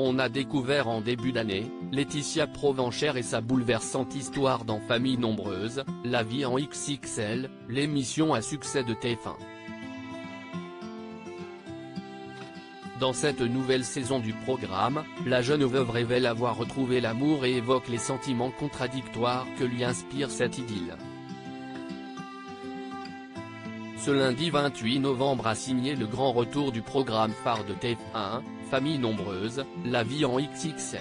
On a découvert en début d'année, Laetitia Provenchère et sa bouleversante histoire dans Famille nombreuse, la vie en XXL, l'émission à succès de TF1. Dans cette nouvelle saison du programme, la jeune veuve révèle avoir retrouvé l'amour et évoque les sentiments contradictoires que lui inspire cette idylle. Ce lundi 28 novembre a signé le grand retour du programme phare de TF1, Famille nombreuse, la vie en XXL.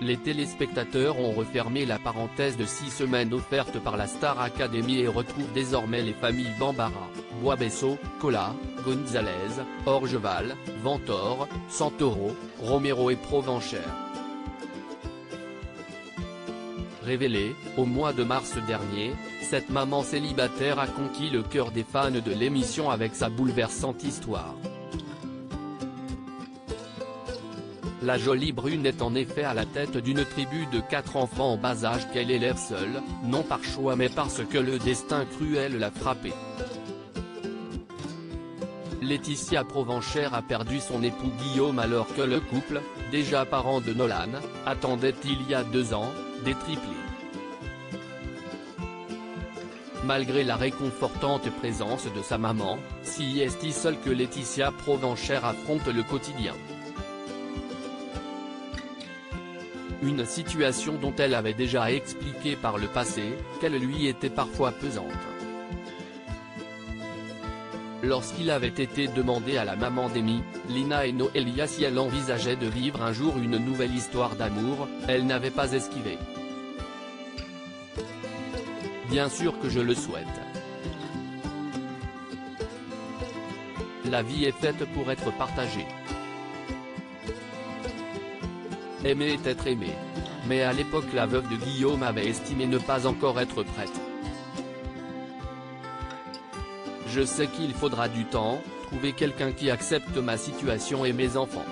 Les téléspectateurs ont refermé la parenthèse de 6 semaines offerte par la Star Academy et retrouvent désormais les familles Bambara, Boisbesseau, Colas, Gonzalez, Orgeval, Vantore, Santoro, Romero et Provenchère. Révélée, au mois de mars dernier, cette maman célibataire a conquis le cœur des fans de l'émission avec sa bouleversante histoire. La jolie brune est en effet à la tête d'une tribu de 4 enfants en bas âge qu'elle élève seule, non par choix mais parce que le destin cruel l'a frappée. Laetitia Provenchère a perdu son époux Guillaume alors que le couple, déjà parent de Nolan, attendait il y a 2 ans, des triplés. Malgré la réconfortante présence de sa maman, si est seule que Laetitia Provenchère affronte le quotidien. Une situation dont elle avait déjà expliqué par le passé, qu'elle lui était parfois pesante. Lorsqu'il avait été demandé à la maman d'Amy, Lina et Noélia si elle envisageait de vivre un jour une nouvelle histoire d'amour, elle n'avait pas esquivé. Bien sûr que je le souhaite. La vie est faite pour être partagée. Aimer est être aimé. Mais à l'époque la veuve de Guillaume avait estimé ne pas encore être prête. Je sais qu'il faudra du temps, trouver quelqu'un qui accepte ma situation et mes enfants.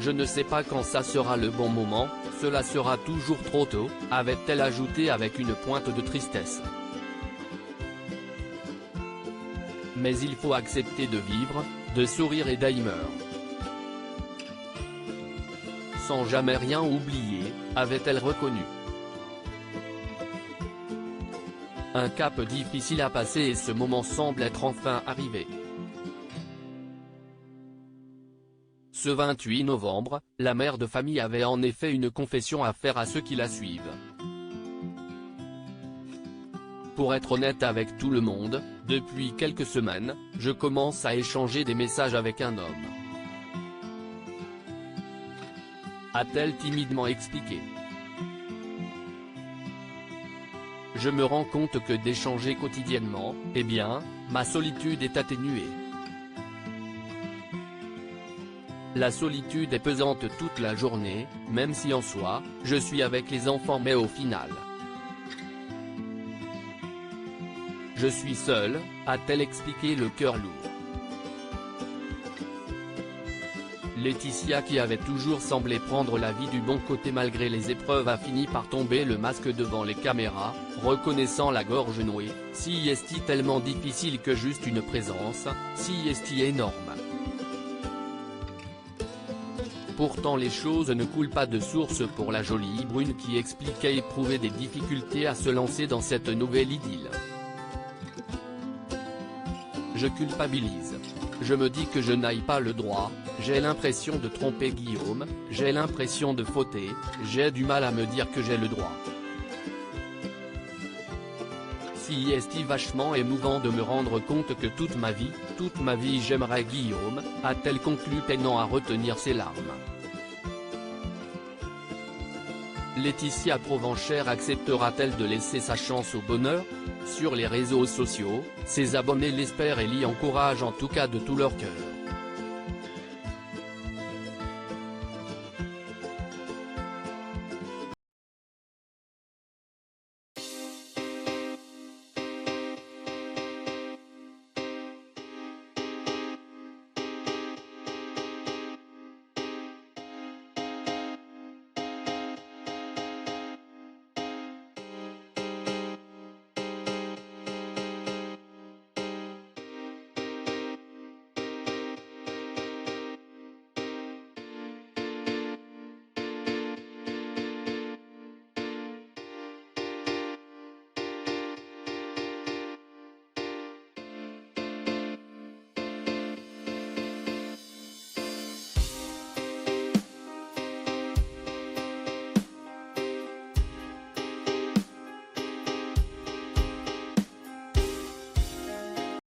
Je ne sais pas quand ça sera le bon moment, cela sera toujours trop tôt, avait-elle ajouté avec une pointe de tristesse. Mais il faut accepter de vivre, de sourire et d'aimer. Sans jamais rien oublier, avait-elle reconnu. Un cap difficile à passer et ce moment semble être enfin arrivé. Ce 28 novembre, la mère de famille avait en effet une confession à faire à ceux qui la suivent. Pour être honnête avec tout le monde, depuis quelques semaines, je commence à échanger des messages avec un homme. A-t-elle timidement expliqué. Je me rends compte que d'échanger quotidiennement, eh bien, ma solitude est atténuée. La solitude est pesante toute la journée, même si en soi, je suis avec les enfants mais au final. Je suis seule, a-t-elle expliqué le cœur lourd. Laetitia qui avait toujours semblé prendre la vie du bon côté malgré les épreuves a fini par tomber le masque devant les caméras, reconnaissant la gorge nouée, si est tellement difficile que juste une présence, si est énorme. Pourtant les choses ne coulent pas de source pour la jolie brune qui expliquait éprouver des difficultés à se lancer dans cette nouvelle idylle. Je culpabilise. Je me dis que je n'aille pas le droit, j'ai l'impression de tromper Guillaume, j'ai l'impression de fauter, j'ai du mal à me dire que j'ai le droit. Si est vachement émouvant de me rendre compte que toute ma vie j'aimerais Guillaume, a-t-elle conclu peinant à retenir ses larmes. Laetitia Provenchère acceptera-t-elle de laisser sa chance au bonheur? Sur les réseaux sociaux, ses abonnés l'espèrent et l'y encouragent en tout cas de tout leur cœur.